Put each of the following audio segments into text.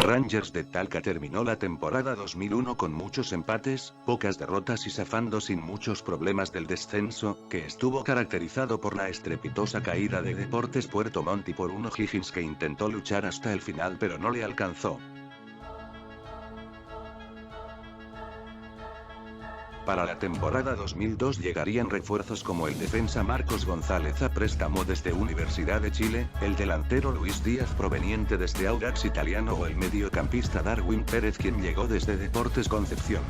Rangers de Talca terminó la temporada 2001 con muchos empates, pocas derrotas y zafando sin muchos problemas del descenso, que estuvo caracterizado por la estrepitosa caída de Deportes Puerto Montt y por un O'Higgins que intentó luchar hasta el final pero no le alcanzó. Para la temporada 2002 llegarían refuerzos como el defensa Marcos González a préstamo desde Universidad de Chile, el delantero Luis Díaz proveniente desde Audax Italiano o el mediocampista Darwin Pérez quien llegó desde Deportes Concepción.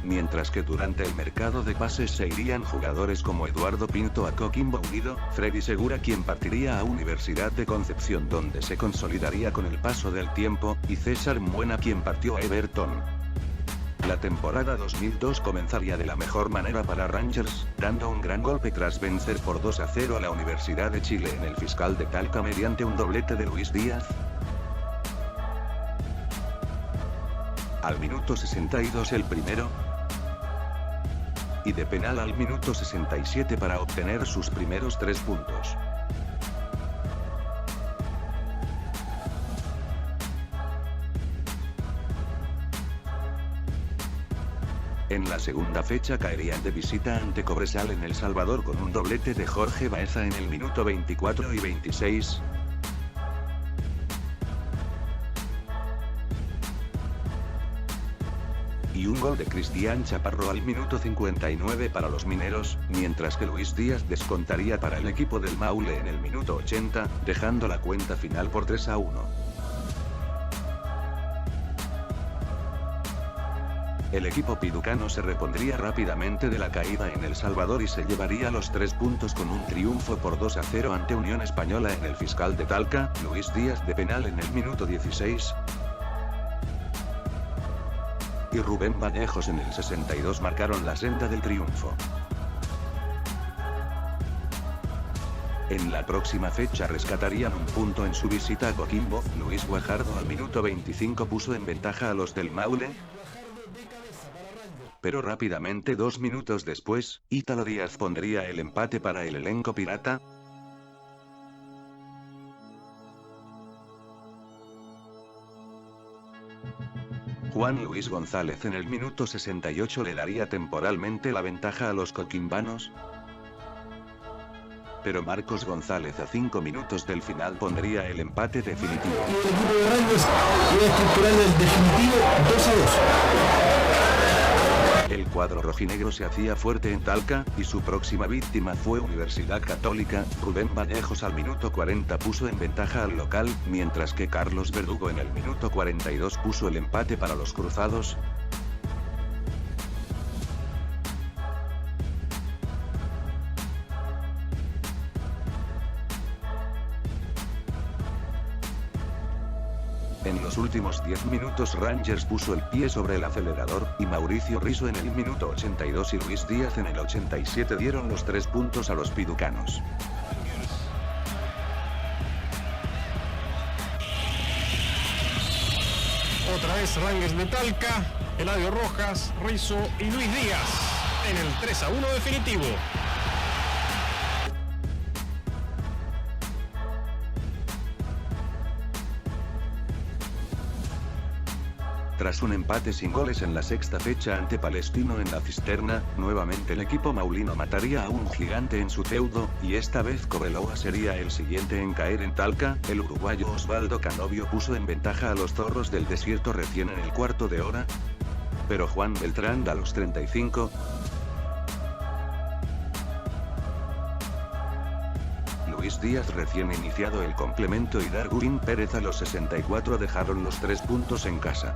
Mientras que durante el mercado de pases se irían jugadores como Eduardo Pinto a Coquimbo Unido, Freddy Segura quien partiría a Universidad de Concepción donde se consolidaría con el paso del tiempo, y César Muena quien partió a Everton. La temporada 2002 comenzaría de la mejor manera para Rangers, dando un gran golpe tras vencer por 2-0 a la Universidad de Chile en el Fiscal de Talca mediante un doblete de Luis Díaz. Al minuto 62 el primero, y de penal al minuto 67 para obtener sus primeros 3 puntos. En la segunda fecha caerían de visita ante Cobresal en El Salvador con un doblete de Jorge Baeza en el minuto 24 y 26. Y un gol de Cristian Chaparro al minuto 59 para los mineros, mientras que Luis Díaz descontaría para el equipo del Maule en el minuto 80, dejando la cuenta final por 3-1. El equipo piducano se repondría rápidamente de la caída en El Salvador y se llevaría los 3 puntos con un triunfo por 2-0 ante Unión Española en el Fiscal de Talca, Luis Díaz de penal en el minuto 16. Y Rubén Vallejos en el 62 marcaron la senda del triunfo. En la próxima fecha rescatarían un punto en su visita a Coquimbo, Luis Guajardo al minuto 25 puso en ventaja a los del Maule. Pero rápidamente 2 minutos después, Ítalo Díaz pondría el empate para el elenco pirata. Juan Luis González en el minuto 68 le daría temporalmente la ventaja a los coquimbanos. Pero Marcos González a 5 minutos del final pondría el empate definitivo. Y el equipo de Rangers iba a estructurar el definitivo 2-2. El cuadro rojinegro se hacía fuerte en Talca, y su próxima víctima fue Universidad Católica. Rubén Vallejos al minuto 40 puso en ventaja al local, mientras que Carlos Verdugo en el minuto 42 puso el empate para los cruzados. En los últimos 10 minutos Rangers puso el pie sobre el acelerador, y Mauricio Riso en el minuto 82 y Luis Díaz en el 87 dieron los 3 puntos a los piducanos. Otra vez Rangers de Talca, Eladio Rojas, Rizo y Luis Díaz en el 3-1 definitivo. Tras un empate sin goles en la sexta fecha ante Palestino en la Cisterna, nuevamente el equipo maulino mataría a un gigante en su feudo, y esta vez Cobreloa sería el siguiente en caer en Talca. El uruguayo Osvaldo Canovio puso en ventaja a los Zorros del Desierto recién en el cuarto de hora. Pero Juan Beltrán a los 35. Luis Díaz recién iniciado el complemento y Darwin Pérez a los 64 dejaron los 3 puntos en casa.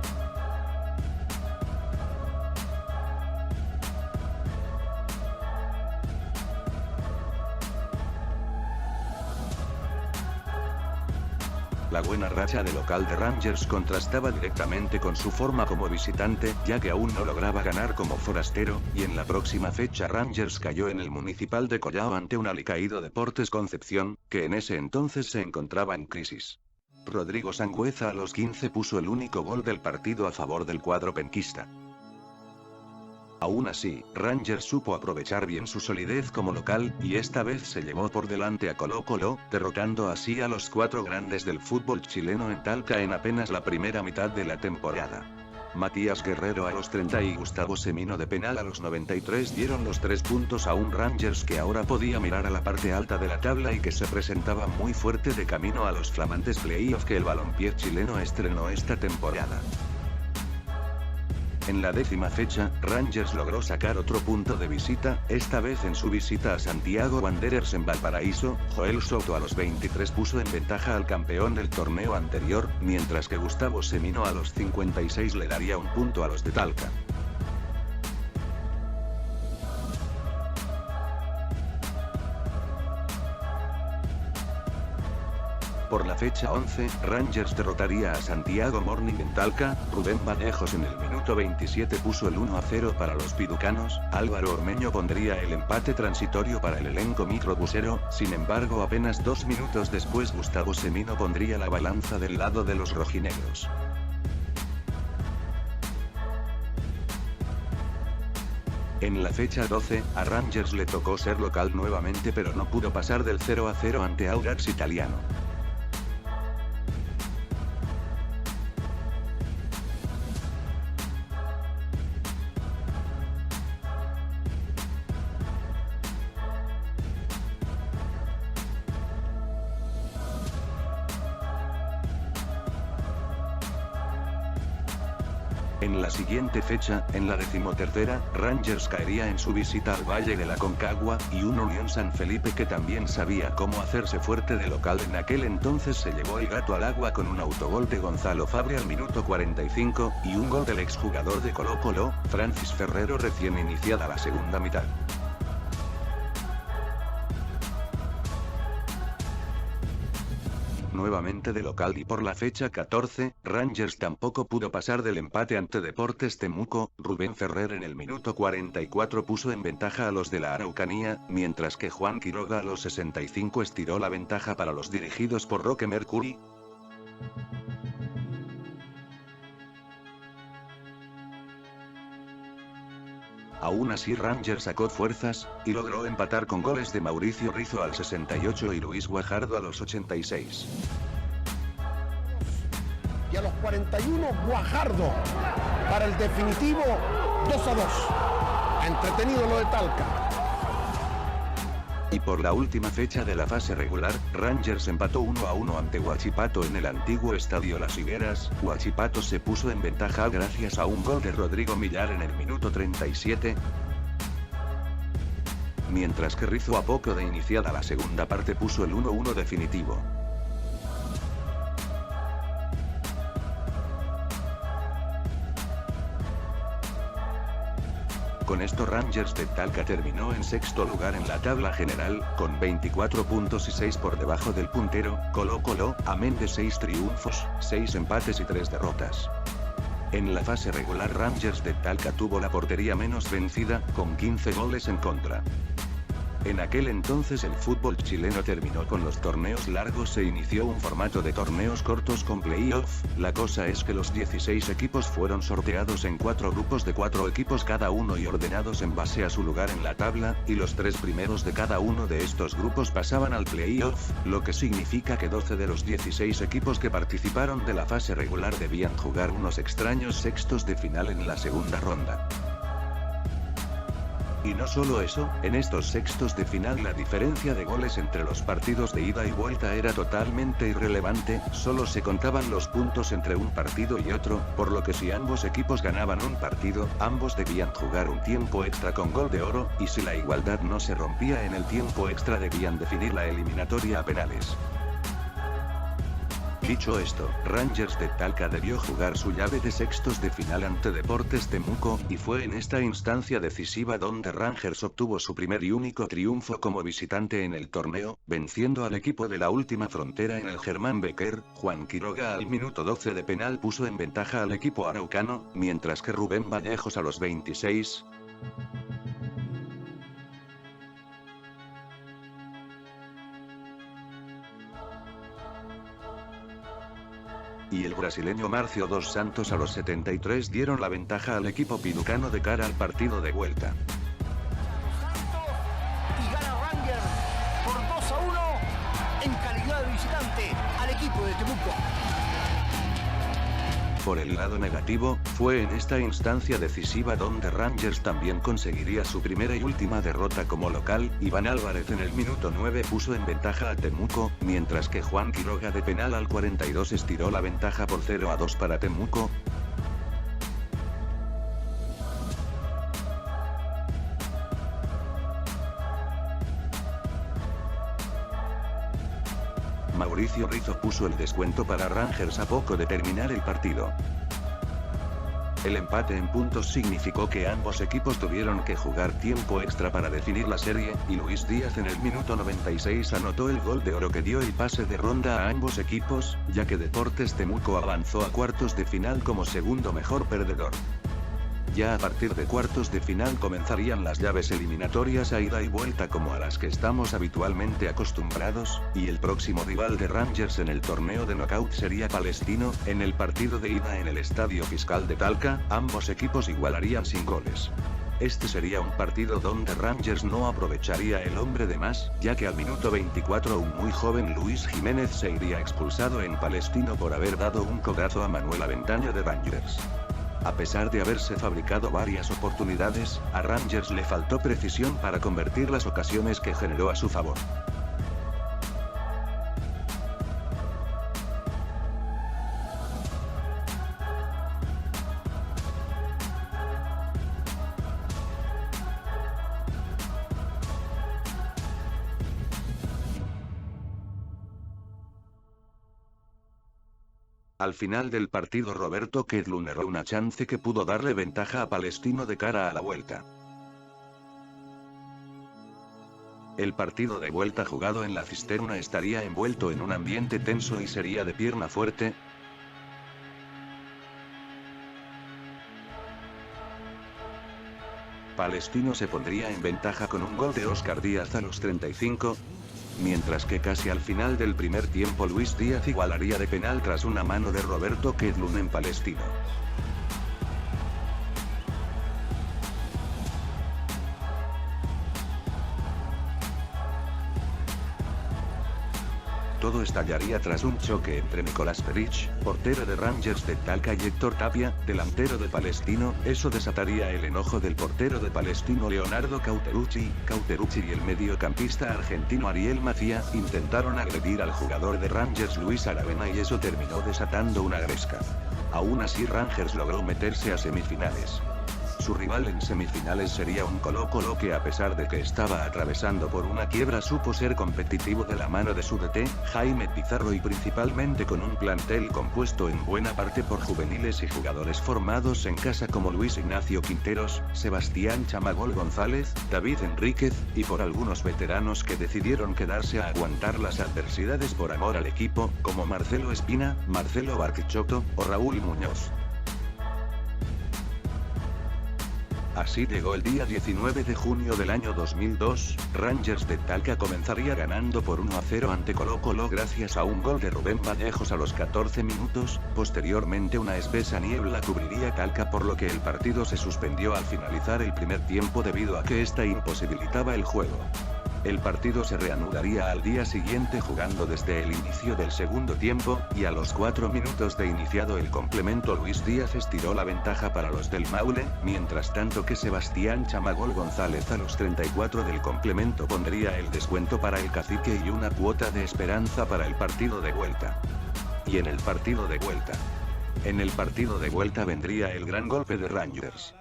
La buena racha de local de Rangers contrastaba directamente con su forma como visitante, ya que aún no lograba ganar como forastero, y en la próxima fecha Rangers cayó en el Municipal de Collao ante un alicaído Deportes Concepción, que en ese entonces se encontraba en crisis. Rodrigo Sangüesa a los 15 puso el único gol del partido a favor del cuadro penquista. Aún así, Rangers supo aprovechar bien su solidez como local, y esta vez se llevó por delante a Colo-Colo, derrotando así a los 4 grandes del fútbol chileno en Talca en apenas la primera mitad de la temporada. Matías Guerrero a los 30 y Gustavo Semino de penal a los 93 dieron los 3 puntos a un Rangers que ahora podía mirar a la parte alta de la tabla y que se presentaba muy fuerte de camino a los flamantes playoffs que el balompié chileno estrenó esta temporada. En la 10ª fecha, Rangers logró sacar otro punto de visita, esta vez en su visita a Santiago Wanderers en Valparaíso. Joel Soto a los 23 puso en ventaja al campeón del torneo anterior, mientras que Gustavo Semino a los 56 le daría un punto a los de Talca. Por la fecha 11, Rangers derrotaría a Santiago Morning en Talca. Rubén Vallejos en el minuto 27 puso el 1-0 para los piducanos. Álvaro Ormeño pondría el empate transitorio para el elenco microbusero. Sin embargo, apenas 2 minutos después Gustavo Semino pondría la balanza del lado de los rojinegros. En la fecha 12, a Rangers le tocó ser local nuevamente, pero no pudo pasar del 0-0 ante Audax Italiano. En la siguiente fecha, en la 13ª, Rangers caería en su visita al Valle de la Concagua, y un Unión San Felipe que también sabía cómo hacerse fuerte de local en aquel entonces se llevó el gato al agua con un autogol de Gonzalo Fabre al minuto 45, y un gol del exjugador de Colo-Colo, Francis Ferrero recién iniciada la segunda mitad. Nuevamente de local y por la fecha 14, Rangers tampoco pudo pasar del empate ante Deportes Temuco. Rubén Ferrer en el minuto 44 puso en ventaja a los de la Araucanía, mientras que Juan Quiroga a los 65 estiró la ventaja para los dirigidos por Roque Mercury. Aún así Rangers sacó fuerzas, y logró empatar con goles de Mauricio Rizzo al 68 y Luis Guajardo a los 86. Y a los 41 Guajardo para el definitivo 2-2. Entretenido lo de Talca. Y por la última fecha de la fase regular, Rangers empató 1-1 ante Huachipato en el antiguo estadio Las Higueras. Huachipato se puso en ventaja gracias a un gol de Rodrigo Millar en el minuto 37. Mientras que Rizzo a poco de iniciada la segunda parte puso el 1-1 definitivo. Con esto Rangers de Talca terminó en sexto lugar en la tabla general, con 24 puntos y 6 por debajo del puntero, Colo-Colo, amén de 6 triunfos, 6 empates y 3 derrotas. En la fase regular Rangers de Talca tuvo la portería menos vencida, con 15 goles en contra. En aquel entonces el fútbol chileno terminó con los torneos largos e inició un formato de torneos cortos con playoff. La cosa es que los 16 equipos fueron sorteados en 4 grupos de 4 equipos cada uno y ordenados en base a su lugar en la tabla, y los 3 primeros de cada uno de estos grupos pasaban al playoff, lo que significa que 12 de los 16 equipos que participaron de la fase regular debían jugar unos extraños sextos de final en la segunda ronda. Y no solo eso, en estos sextos de final la diferencia de goles entre los partidos de ida y vuelta era totalmente irrelevante, solo se contaban los puntos entre un partido y otro, por lo que si ambos equipos ganaban un partido, ambos debían jugar un tiempo extra con gol de oro, y si la igualdad no se rompía en el tiempo extra debían definir la eliminatoria a penales. Dicho esto, Rangers de Talca debió jugar su llave de sextos de final ante Deportes Temuco, y fue en esta instancia decisiva donde Rangers obtuvo su primer y único triunfo como visitante en el torneo, venciendo al equipo de la última frontera en el Germán Becker. Juan Quiroga al minuto 12 de penal puso en ventaja al equipo araucano, mientras que Rubén Vallejos a los 26. Y y el brasileño Márcio dos Santos a los 73 dieron la ventaja al equipo piducano de cara al partido de vuelta. Y gana Rangers por 2-1 en calidad de visitante al equipo de Temuco. Por el lado negativo, fue en esta instancia decisiva donde Rangers también conseguiría su primera y última derrota como local. Iván Álvarez en el minuto 9 puso en ventaja a Temuco, mientras que Juan Quiroga de penal al 42 estiró la ventaja por 0-2 para Temuco. Mauricio Rizzo puso el descuento para Rangers a poco de terminar el partido. El empate en puntos significó que ambos equipos tuvieron que jugar tiempo extra para definir la serie, y Luis Díaz en el minuto 96 anotó el gol de oro que dio el pase de ronda a ambos equipos, ya que Deportes Temuco avanzó a cuartos de final como segundo mejor perdedor. Ya a partir de cuartos de final comenzarían las llaves eliminatorias a ida y vuelta como a las que estamos habitualmente acostumbrados, y el próximo rival de Rangers en el torneo de knockout sería Palestino. En el partido de ida en el Estadio Fiscal de Talca, ambos equipos igualarían sin goles. Este sería un partido donde Rangers no aprovecharía el hombre de más, ya que al minuto 24 un muy joven Luis Jiménez se iría expulsado en Palestino por haber dado un codazo a Manuel Aventaño de Rangers. A pesar de haberse fabricado varias oportunidades, a Rangers le faltó precisión para convertir las ocasiones que generó a su favor. Al final del partido Roberto Kedlun erró una chance que pudo darle ventaja a Palestino de cara a la vuelta. El partido de vuelta jugado en la cisterna estaría envuelto en un ambiente tenso y sería de pierna fuerte. Palestino se pondría en ventaja con un gol de Óscar Díaz a los 35. Mientras que casi al final del primer tiempo Luis Díaz igualaría de penal tras una mano de Roberto Kedlun en Palestino. Todo estallaría tras un choque entre Nicolás Perich, portero de Rangers de Talca, y Héctor Tapia, delantero de Palestino. Eso desataría el enojo del portero de Palestino Leonardo Cauterucci. Cauterucci y el mediocampista argentino Ariel Macía intentaron agredir al jugador de Rangers Luis Aravena y eso terminó desatando una gresca. Aún así Rangers logró meterse a semifinales. Su rival en semifinales sería un Colo-Colo que, a pesar de que estaba atravesando por una quiebra, supo ser competitivo de la mano de su DT, Jaime Pizarro, y principalmente con un plantel compuesto en buena parte por juveniles y jugadores formados en casa como Luis Ignacio Quinteros, Sebastián Chamagol González, David Enríquez, y por algunos veteranos que decidieron quedarse a aguantar las adversidades por amor al equipo, como Marcelo Espina, Marcelo Barquechotto o Raúl Muñoz. Así llegó el día 19 de junio del año 2002, Rangers de Talca comenzaría ganando por 1-0 ante Colo-Colo gracias a un gol de Rubén Vallejos a los 14 minutos, posteriormente una espesa niebla cubriría Talca por lo que el partido se suspendió al finalizar el primer tiempo debido a que esta imposibilitaba el juego. El partido se reanudaría al día siguiente jugando desde el inicio del segundo tiempo, y a los 4 minutos de iniciado el complemento Luis Díaz estiró la ventaja para los del Maule, mientras tanto que Sebastián Chamagol González a los 34 del complemento pondría el descuento para el Cacique y una cuota de esperanza para el partido de vuelta. Y en el partido de vuelta. En el partido de vuelta vendría el gran golpe de Rangers.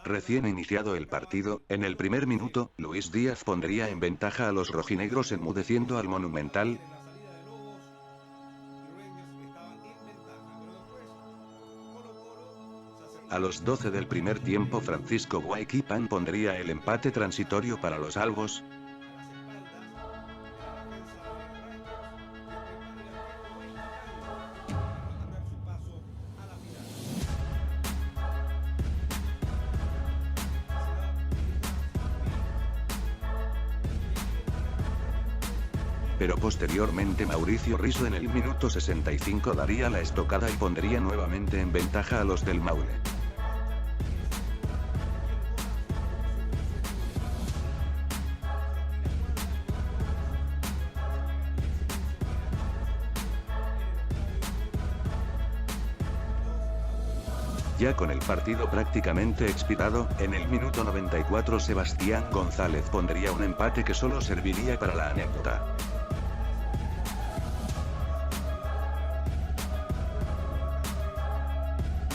Recién iniciado el partido, en el primer minuto, Luis Díaz pondría en ventaja a los rojinegros enmudeciendo al Monumental. A los 12 del primer tiempo Francisco Guayquipán pondría el empate transitorio para los albos. pero posteriormente Mauricio Riso en el minuto 65 daría la estocada y pondría nuevamente en ventaja a los del Maule. Ya con el partido prácticamente expirado, en el minuto 94 Sebastián González pondría un empate que solo serviría para la anécdota.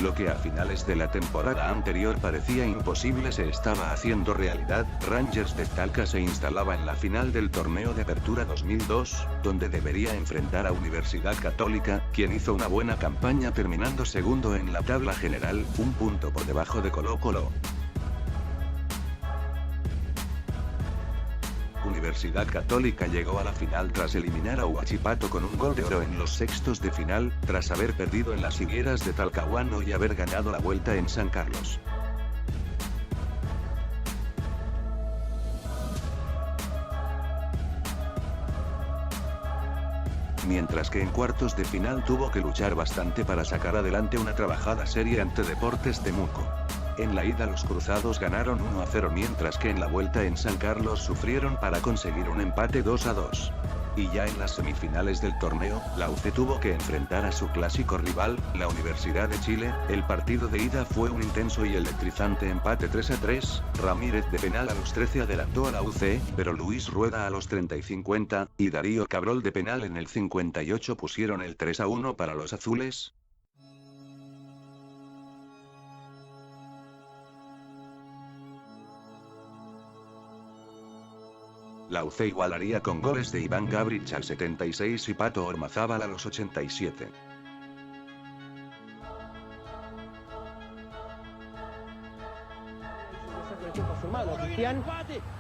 Lo que a finales de la temporada anterior parecía imposible se estaba haciendo realidad. Rangers de Talca se instalaba en la final del torneo de Apertura 2002, donde debería enfrentar a Universidad Católica, quien hizo una buena campaña terminando segundo en la tabla general, un punto por debajo de Colo-Colo. Universidad Católica llegó a la final tras eliminar a Huachipato con un gol de oro en los sextos de final, tras haber perdido en las Higueras de Talcahuano y haber ganado la vuelta en San Carlos. Mientras que en cuartos de final tuvo que luchar bastante para sacar adelante una trabajada serie ante Deportes Temuco. En la ida los cruzados ganaron 1-0 mientras que en la vuelta en San Carlos sufrieron para conseguir un empate 2-2. Y ya en las semifinales del torneo, la UC tuvo que enfrentar a su clásico rival, la Universidad de Chile. El partido de ida fue un intenso y electrizante empate 3-3, Ramírez de penal a los 13 adelantó a la UC, pero Luis Rueda a los 30 y 50, y Darío Cabrol de penal en el 58 pusieron el 3-1 para los azules. La UC igualaría con goles de Iván Gabrich al 76 y Pato Ormazábal a los 87.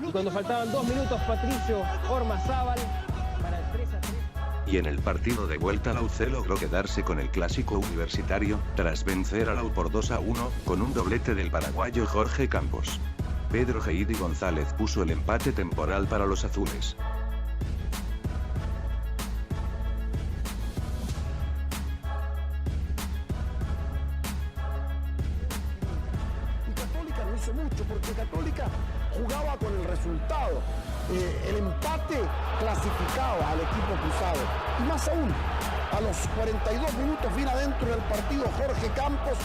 Y cuando faltaban 2 minutos, Patricio Ormazábal para el 3-3. Y en el partido de vuelta la UC logró quedarse con el clásico universitario, tras vencer a la U por 2-1, con un doblete del paraguayo Jorge Campos. Pedro Geidi González puso el empate temporal para los azules. Y Católica no hizo mucho porque Católica jugaba con el resultado. El empate clasificaba al equipo cruzado. Y más aún, a los 42 minutos viene adentro del partido Jorge Campos,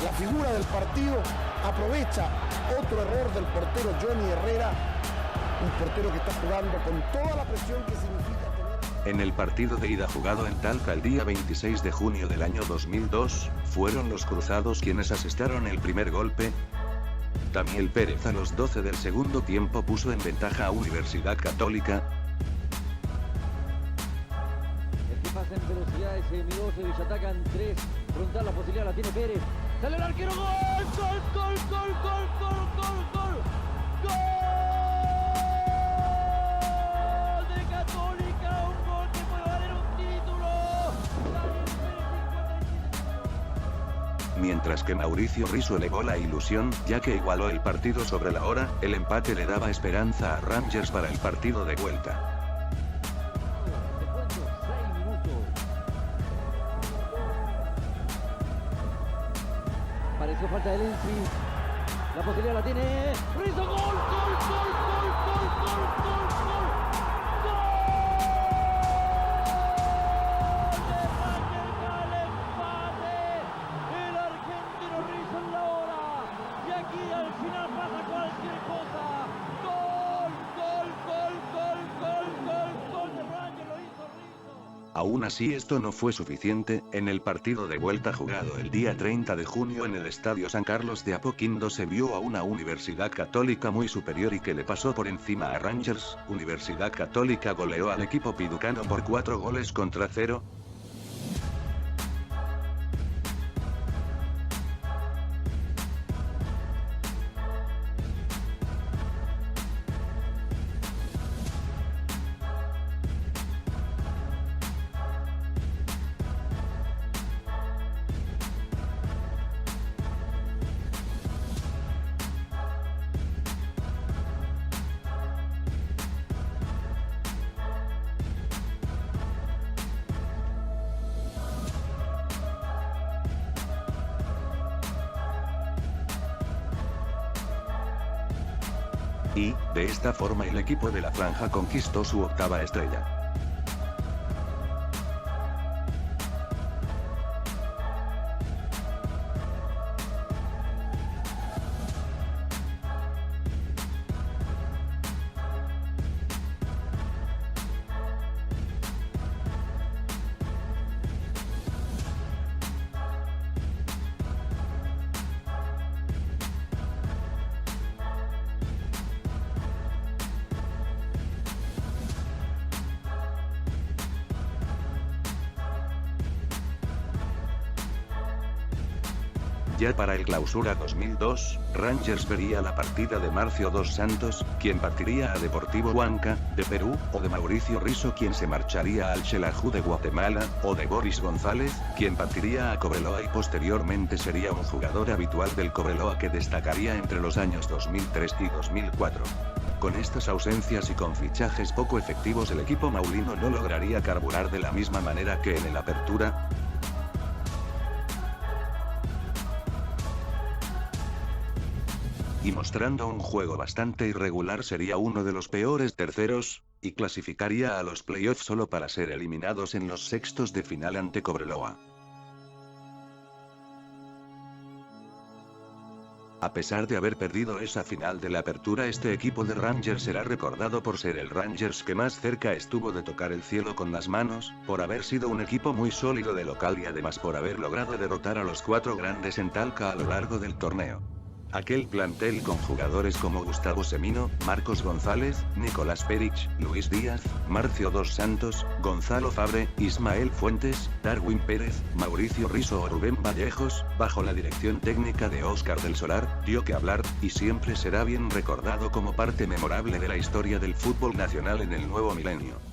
la figura del partido, aprovecha otro error del portero Johnny Herrera, un portero que está jugando con toda la presión que significa tener... En el partido de ida jugado en Talca el día 26 de junio del año 2002, fueron los cruzados quienes asestaron el primer golpe. Daniel Pérez a los 12 del segundo tiempo puso en ventaja a Universidad Católica. El que pasa en velocidad es Milosevic, atacan 3, frontal, la posibilidad la tiene Pérez. ¡Sale el arquero! ¡Gol! ¡Gol! ¡Gol! ¡Gol! ¡Gol! ¡Gol! ¡Gol! ¡Gol! ¡Gol de Católica! ¡Un gol que puede valer un título! Mientras que Mauricio Riso elevó la ilusión, ya que igualó el partido sobre la hora, el empate le daba esperanza a Rangers para el partido de vuelta. Pareció falta de Lenzi. La posibilidad la tiene Rizo. ¡Gol! ¡Gol! ¡Gol! ¡Gol! ¡Gol! ¡Gol! ¡Gol! ¡Gol! El argentino Rizo en la hora. Y aquí al final pasa cualquier cosa. ¡Gol! ¡Gol! ¡Gol! ¡Gol! ¡Gol! ¡Gol! ¡Gol de Rangers! Lo hizo Rizo. Aún así esto no fue suficiente. En el partido de vuelta jugado el día 30 de junio en el Estadio San Carlos de Apoquindo se vio a una Universidad Católica muy superior y que le pasó por encima a Rangers. Universidad Católica goleó al equipo piducano por 4-0. Y, de esta forma el equipo de la Franja conquistó su 8ª estrella. Ya para el Clausura 2002, Rangers vería la partida de Marcio dos Santos, quien partiría a Deportivo Huanca, de Perú, o de Mauricio Rizo, quien se marcharía al Xelajú de Guatemala, o de Boris González, quien partiría a Cobreloa y posteriormente sería un jugador habitual del Cobreloa que destacaría entre los años 2003 y 2004. Con estas ausencias y con fichajes poco efectivos el equipo maulino no lograría carburar de la misma manera que en el Apertura, y mostrando un juego bastante irregular sería uno de los peores terceros, y clasificaría a los playoffs solo para ser eliminados en los sextos de final ante Cobreloa. A pesar de haber perdido esa final de la Apertura, este equipo de Rangers será recordado por ser el Rangers que más cerca estuvo de tocar el cielo con las manos, por haber sido un equipo muy sólido de local y además por haber logrado derrotar a los 4 grandes en Talca a lo largo del torneo. Aquel plantel con jugadores como Gustavo Semino, Marcos González, Nicolás Peric, Luis Díaz, Marcio dos Santos, Gonzalo Fabre, Ismael Fuentes, Darwin Pérez, Mauricio Rizo o Rubén Vallejos, bajo la dirección técnica de Óscar del Solar, dio que hablar, y siempre será bien recordado como parte memorable de la historia del fútbol nacional en el nuevo milenio.